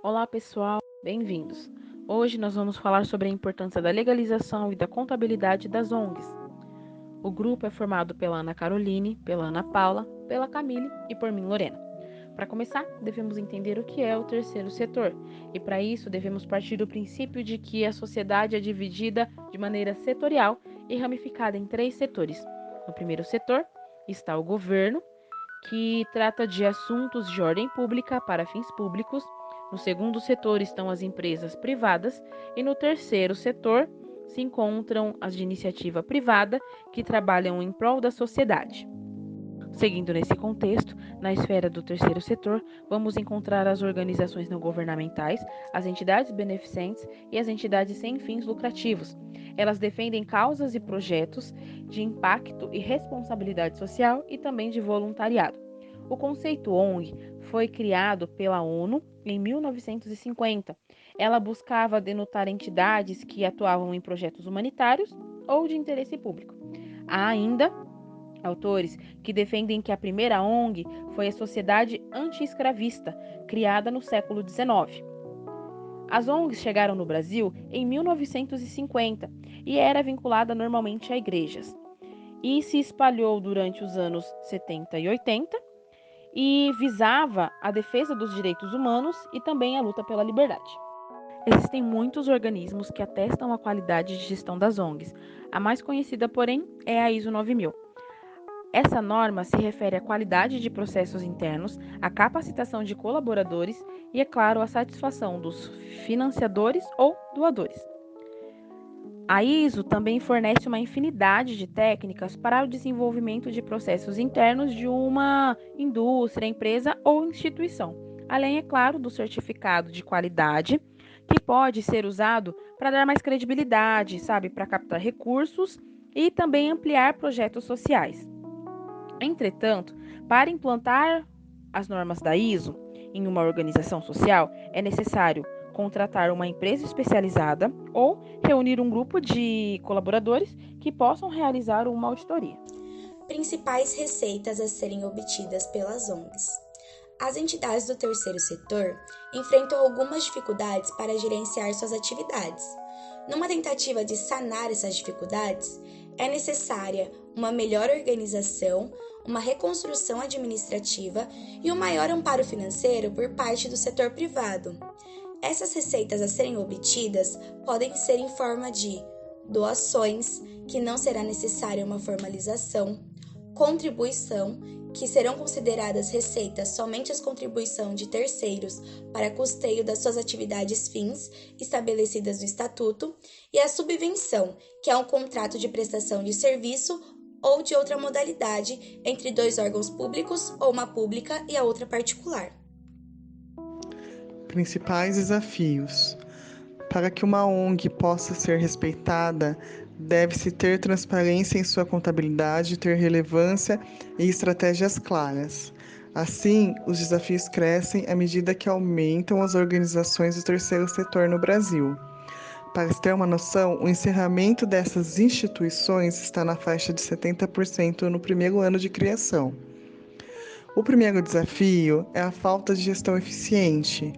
Olá pessoal, bem-vindos. Hoje nós vamos falar sobre a importância da legalização e da contabilidade das ONGs. O grupo é formado pela Ana Caroline, pela Ana Paula, pela Camille e por mim, Lorena. Para começar, devemos entender o que é o terceiro setor, e para isso devemos partir do princípio de que a sociedade é dividida de maneira setorial e ramificada em 3 setores. No primeiro setor está o governo, que trata de assuntos de ordem pública para fins públicos. No segundo setor estão as empresas privadas e no terceiro setor se encontram as de iniciativa privada que trabalham em prol da sociedade. Seguindo nesse contexto, na esfera do terceiro setor, vamos encontrar as organizações não governamentais, as entidades beneficentes e as entidades sem fins lucrativos. Elas defendem causas e projetos de impacto e responsabilidade social e também de voluntariado. O conceito ONG foi criado pela ONU em 1950. Ela buscava denotar entidades que atuavam em projetos humanitários ou de interesse público. Há ainda autores que defendem que a primeira ONG foi a Sociedade Anti-Escravista, criada no século XIX. As ONGs chegaram no Brasil em 1950 e era vinculada normalmente a igrejas. E se espalhou durante os anos 70 e 80 e visava a defesa dos direitos humanos e também a luta pela liberdade. Existem muitos organismos que atestam a qualidade de gestão das ONGs. A mais conhecida, porém, é a ISO 9000. Essa norma se refere à qualidade de processos internos, à capacitação de colaboradores e, é claro, à satisfação dos financiadores ou doadores. A ISO também fornece uma infinidade de técnicas para o desenvolvimento de processos internos de uma indústria, empresa ou instituição, além, é claro, do certificado de qualidade, que pode ser usado para dar mais credibilidade, para captar recursos e também ampliar projetos sociais. Entretanto, para implantar as normas da ISO em uma organização social, é necessário contratar uma empresa especializada ou reunir um grupo de colaboradores que possam realizar uma auditoria. Principais receitas a serem obtidas pelas ONGs. As entidades do terceiro setor enfrentam algumas dificuldades para gerenciar suas atividades. Numa tentativa de sanar essas dificuldades, é necessária uma melhor organização, uma reconstrução administrativa e um maior amparo financeiro por parte do setor privado. Essas receitas a serem obtidas podem ser em forma de doações, que não será necessária uma formalização, contribuição, que serão consideradas receitas somente as contribuições de terceiros para custeio das suas atividades fins estabelecidas no Estatuto, e a subvenção, que é um contrato de prestação de serviço ou de outra modalidade entre 2 órgãos públicos ou uma pública e a outra particular. Principais desafios. Para que uma ONG possa ser respeitada, deve-se ter transparência em sua contabilidade, ter relevância e estratégias claras. Assim, os desafios crescem à medida que aumentam as organizações do terceiro setor no Brasil. Para se ter uma noção, o encerramento dessas instituições está na faixa de 70% no primeiro ano de criação. O primeiro desafio é a falta de gestão eficiente.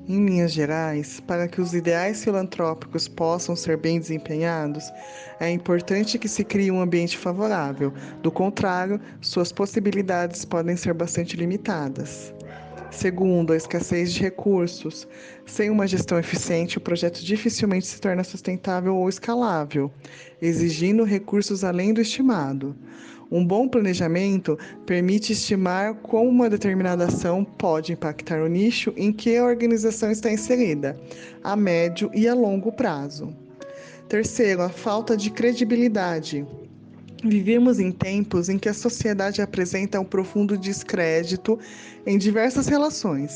Em linhas gerais, para que os ideais filantrópicos possam ser bem desempenhados, é importante que se crie um ambiente favorável. Do contrário, suas possibilidades podem ser bastante limitadas. Segundo, a escassez de recursos. Sem uma gestão eficiente, o projeto dificilmente se torna sustentável ou escalável, exigindo recursos além do estimado. Um bom planejamento permite estimar como uma determinada ação pode impactar o nicho em que a organização está inserida, a médio e a longo prazo. Terceiro, a falta de credibilidade. Vivemos em tempos em que a sociedade apresenta um profundo descrédito em diversas relações.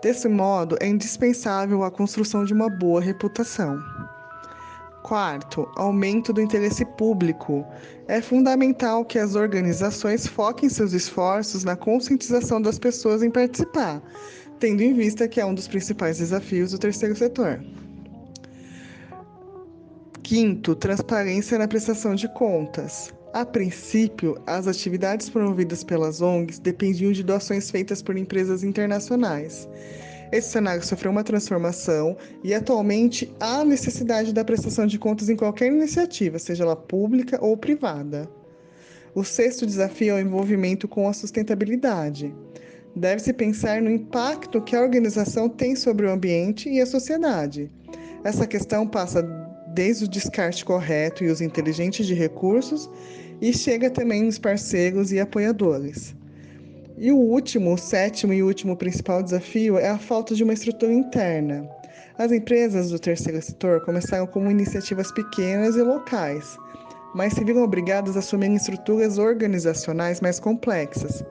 Desse modo, é indispensável a construção de uma boa reputação. Quarto, aumento do interesse público. É fundamental que as organizações foquem seus esforços na conscientização das pessoas em participar, tendo em vista que é um dos principais desafios do terceiro setor. Quinto, transparência na prestação de contas. A princípio, as atividades promovidas pelas ONGs dependiam de doações feitas por empresas internacionais. Esse cenário sofreu uma transformação e atualmente há necessidade da prestação de contas em qualquer iniciativa, seja ela pública ou privada. O sexto desafio é o envolvimento com a sustentabilidade. Deve-se pensar no impacto que a organização tem sobre o ambiente e a sociedade. Essa questão passa desde o descarte correto e uso inteligente de recursos e chega também nos parceiros e apoiadores. E o sétimo e último principal desafio é a falta de uma estrutura interna. As empresas do terceiro setor começaram como iniciativas pequenas e locais, mas se viram obrigadas a assumir estruturas organizacionais mais complexas.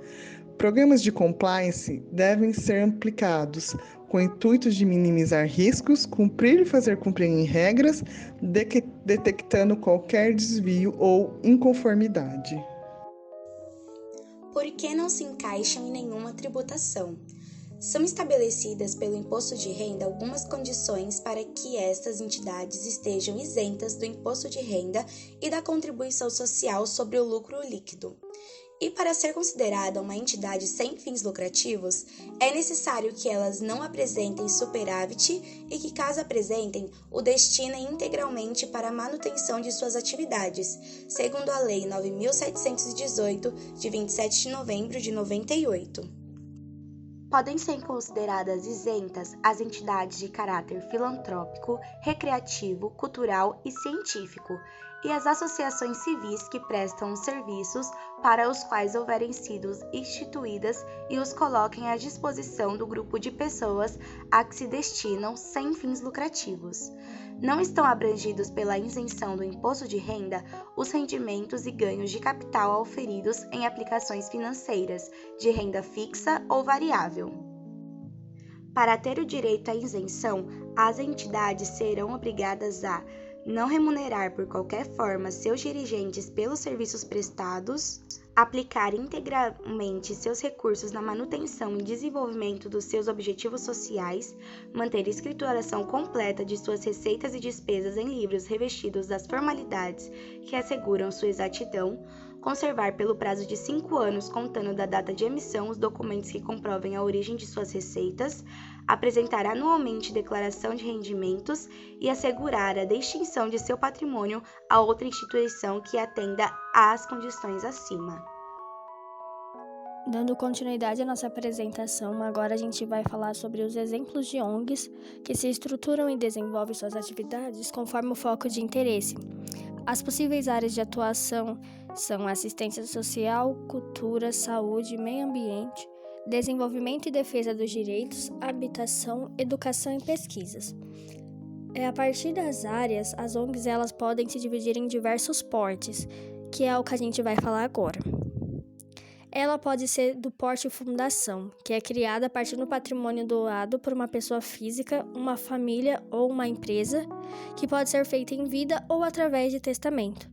Programas de compliance devem ser aplicados com o intuito de minimizar riscos, cumprir e fazer cumprir regras, detectando qualquer desvio ou inconformidade. Por que não se encaixam em nenhuma tributação? São estabelecidas pelo imposto de renda algumas condições para que estas entidades estejam isentas do imposto de renda e da contribuição social sobre o lucro líquido. E para ser considerada uma entidade sem fins lucrativos, é necessário que elas não apresentem superávit e que, caso apresentem, o destinem integralmente para a manutenção de suas atividades, segundo a Lei 9.718, de 27 de novembro de 98. Podem ser consideradas isentas as entidades de caráter filantrópico, recreativo, cultural e científico, e as associações civis que prestam os serviços para os quais houverem sido instituídas e os coloquem à disposição do grupo de pessoas a que se destinam sem fins lucrativos. Não estão abrangidos pela isenção do imposto de renda os rendimentos e ganhos de capital auferidos em aplicações financeiras, de renda fixa ou variável. Para ter o direito à isenção, as entidades serão obrigadas a não remunerar por qualquer forma seus dirigentes pelos serviços prestados, aplicar integralmente seus recursos na manutenção e desenvolvimento dos seus objetivos sociais, manter escrituração completa de suas receitas e despesas em livros revestidos das formalidades que asseguram sua exatidão, conservar pelo prazo de 5 anos, contando da data de emissão, os documentos que comprovem a origem de suas receitas, apresentar anualmente declaração de rendimentos e assegurar a distinção de seu patrimônio a outra instituição que atenda às condições acima. Dando continuidade à nossa apresentação, agora a gente vai falar sobre os exemplos de ONGs que se estruturam e desenvolvem suas atividades conforme o foco de interesse. As possíveis áreas de atuação são assistência social, cultura, saúde, meio ambiente, desenvolvimento e defesa dos direitos, habitação, educação e pesquisas. A partir das áreas, as ONGs elas podem se dividir em diversos portes, que é o que a gente vai falar agora. Ela pode ser do porte fundação, que é criada a partir do patrimônio doado por uma pessoa física, uma família ou uma empresa, que pode ser feita em vida ou através de testamento.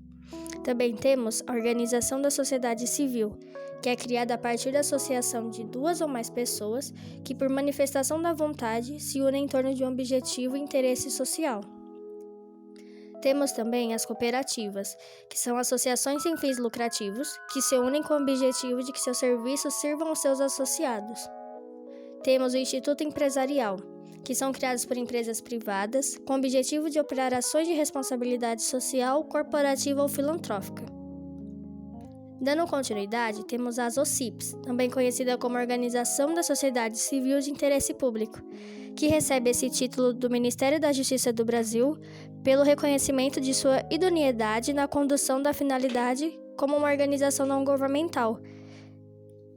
Também temos a organização da sociedade civil, que é criada a partir da associação de 2 ou mais pessoas que, por manifestação da vontade, se unem em torno de um objetivo e interesse social. Temos também as cooperativas, que são associações sem fins lucrativos, que se unem com o objetivo de que seus serviços sirvam aos seus associados. Temos o Instituto Empresarial, que são criados por empresas privadas, com o objetivo de operar ações de responsabilidade social, corporativa ou filantrópica. Dando continuidade, temos as OCIPs, também conhecida como Organização da Sociedade Civil de Interesse Público, que recebe esse título do Ministério da Justiça do Brasil pelo reconhecimento de sua idoneidade na condução da finalidade como uma organização não governamental,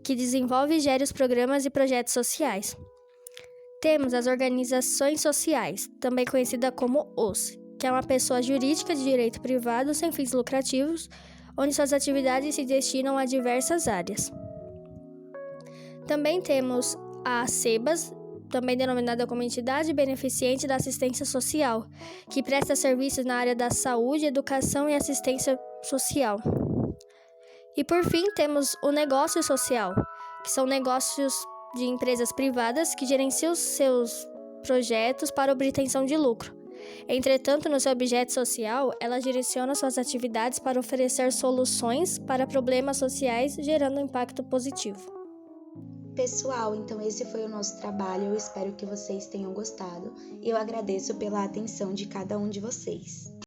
que desenvolve e gera os programas e projetos sociais. Temos as organizações sociais, também conhecida como OS, que é uma pessoa jurídica de direito privado sem fins lucrativos, onde suas atividades se destinam a diversas áreas. Também temos a SEBAS, também denominada como Entidade Beneficente da Assistência Social, que presta serviços na área da saúde, educação e assistência social. E por fim, temos o negócio social, que são negócios de empresas privadas que gerenciam seus projetos para obtenção de lucro. Entretanto, no seu objeto social, ela direciona suas atividades para oferecer soluções para problemas sociais, gerando um impacto positivo. Pessoal, então esse foi o nosso trabalho. Eu espero que vocês tenham gostado. Eu agradeço pela atenção de cada um de vocês.